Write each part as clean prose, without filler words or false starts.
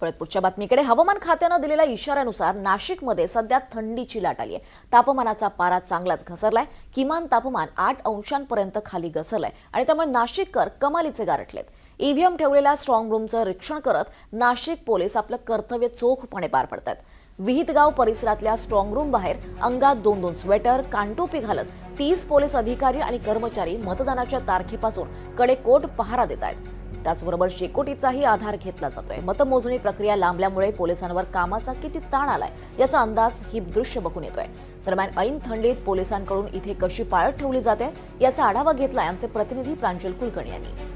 परत पुढच्या बातमीकडे हवामान खात्यानं दिलेल्या इशाऱ्यानुसार नाशिकमध्ये सध्या थंडीची लाट आली आहे। तापमानाचा पारा चांगलाच घसरलाय। किमान तापमान 8 अंशांपर्यंत खाली घसरलंय आणि त्यामुळे नाशिककर कमालीचे गारठलेत। ईव्हीएम ठेवलेल्या स्ट्रॉंग रूमचं निरीक्षण करत नाशिक पोलीस आपलं कर्तव्य चोखपणे पार पडतात। विहितगाव परिसरातल्या स्ट्रॉंग रूम बाहेर अंगात 2-2 स्वेटर कानटोपी घालत 30 पोलीस अधिकारी आणि कर्मचारी मतदानाच्या तारखेपासून कडेकोट पहारा देत आहेत। त्याचबरोबर शेकोटीचाही आधार घेतला जातोय। मतमोजणी प्रक्रिया लांबल्यामुळे पोलिसांवर कामाचा किती ताण आलाय याचा अंदाज ही दृश्य बघून येतोय। दरम्यान ऐन थंडीत पोलिसांकडून इथे कशी पाळत ठेवली जाते याचा आढावा घेतलाय आमचे प्रतिनिधी प्रांजल कुलकर्णी यांनी।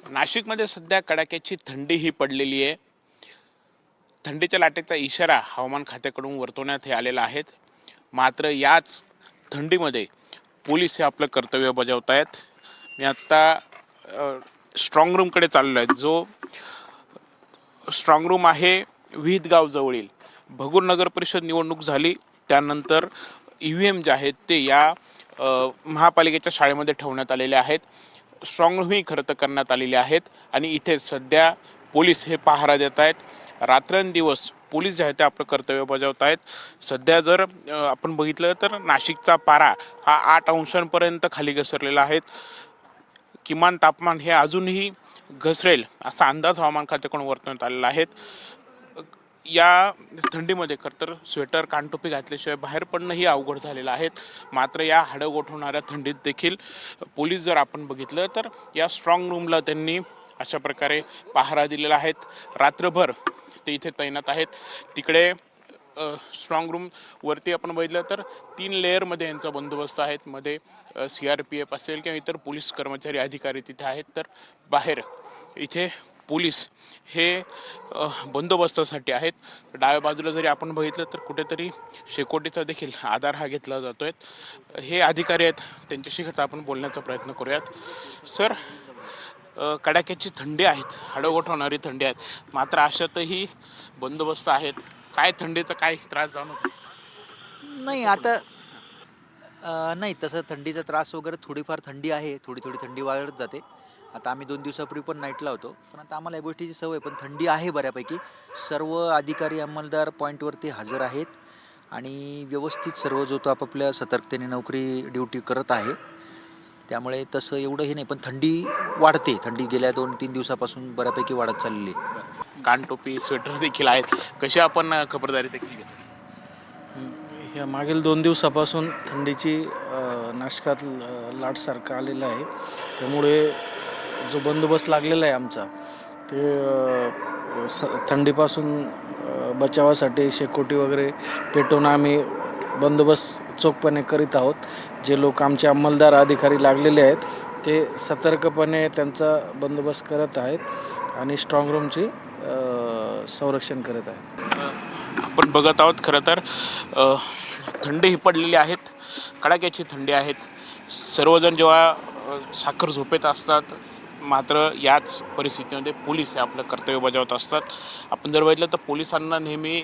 नाशिकमध्ये सध्या कडाक्याची थंडी ही पडलेली आहे। थंडीच्या लाटेचा इशारा हवामान खात्याकडून वर्तवण्यात आलेला आहे। मात्र याच थंडीमध्ये पोलीस हे आपलं कर्तव्य बजावत आहेत। मी आता स्ट्रॉंग रूमकडे चाललो आहे। जो स्ट्रॉंग रूम आहे विहितगाव जवळील भगूर नगर परिषद निवडणूक झाली त्यानंतर ईव्हीएम जे आहेत ते या महापालिकेच्या शाळेमध्ये ठेवण्यात आलेले आहेत। स्ट्रॉंग रूम ही खरं तर करण्यात आलेली आहेत आणि इथे सध्या पोलीस हे पहारा देत आहेत। रात्रंदिवस पोलीस जे आहेत ते आपलं कर्तव्य बजावत आहेत। सध्या जर आपण बघितलं तर नाशिकचा पारा हा 8 अंशांपर्यंत खाली घसरलेला आहे। किमान तापमान हे अजूनही घसरेल असा अंदाज हवामान खात्याकडून वर्तवण्यात आलेला आहे। या थंडीमध्ये खरं तर स्वेटर कानटोपी घातल्याशिवाय बाहेर पडणंही अवघड झालेलं आहे। मात्र या हाडं गोठवणाऱ्या थंडीत देखील पोलीस जर आपण बघितलं तर या स्ट्रॉंग रूमला त्यांनी अशा प्रकारे पहारा दिलेला आहे। रात्रभर ते इथे तैनात आहेत। तिकडे स्ट्रॉंग रूम वरती आपण बघितलं तर 3 लेअरमध्ये यांचा बंदोबस्त आहे। मध्ये CRPF असेल किंवा इतर पोलीस कर्मचारी अधिकारी तिथे आहेत, तर बाहेर इथे पोलीस हे बंदोबस्तासाठी आहेत। डाव्या बाजूला जरी आपण बघितलं तर कुठेतरी शेकोटीचा देखील आधार हा घेतला जातोय। हे अधिकारी आहेत, त्यांच्याशी आपण बोलण्याचा प्रयत्न करूयात। सर, कडाक्याची थंडी आहेत, हाडं गोठवणारी थंडी आहेत, मात्र अशातही बंदोबस्त आहेत। काय थंडीचा काय त्रास जाणवतो? नाही आता नाही तसं थंडीचा त्रास वगैरे थोडीफार थंडी आहे, थोडी थंडी वाढत जाते। आता आम्ही 2 दिवसापूर्वी पण नाईटला होतो, पण आता आम्हाला या गोष्टीची सवय, पण थंडी आहे बऱ्यापैकी। सर्व अधिकारी अंमलदार पॉईंटवरती हजर आहेत आणि व्यवस्थित सर्व जो तो आपापल्या सतर्कतेने नोकरी ड्युटी करत आहे। त्यामुळे तसं एवढं हे नाही, पण थंडी वाढते। थंडी गेल्या 2-3 दिवसापासून बऱ्यापैकी वाढत चाललेली आहे। कानटोपी स्वेटर देखील आहेत, कशी आपण खबरदारी देखील घेतो? ह्या मागील 2 दिवसापासून थंडीची नाशकात लाटसारखं आलेलं आहे। त्यामुळे जो बंदोबस्त लागलेला आहे आमचा ते थंडीपासून बचावासाठी शेकोटी वगैरे पेटवून आम्ही बंदोबस्त चोखपणे करीत आहोत। जे लोक आमचे अंमलदार अधिकारी लागलेले आहेत ते सतर्कपणे त्यांचा बंदोबस्त करत आहेत आणि स्ट्रॉंग रूमची संरक्षण करत आहेत। आपण बघत आहोत खरं तर थंडी ही पडलेली आहेत, कडाक्याची थंडी आहेत। सर्वजण जेव्हा साखर झोपेत असतात, मात्र याच परिस्थितीमध्ये पोलीस हे आपलं कर्तव्य बजावत असतात। आपण जर बघितलं तर पोलिसांना नेहमी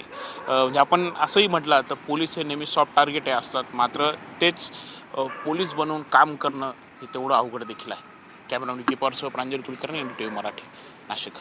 म्हणजे आपण असंही म्हटलं तर पोलीस हे नेहमी सॉफ्ट टार्गेट हे असतात, मात्र तेच पोलीस बनवून काम करणं हे तेवढं अवघड देखील आहे। कॅमेरामॅन की पर्सवर प्रांजल कुलकर्णी, NDTV मराठी, नाशिक।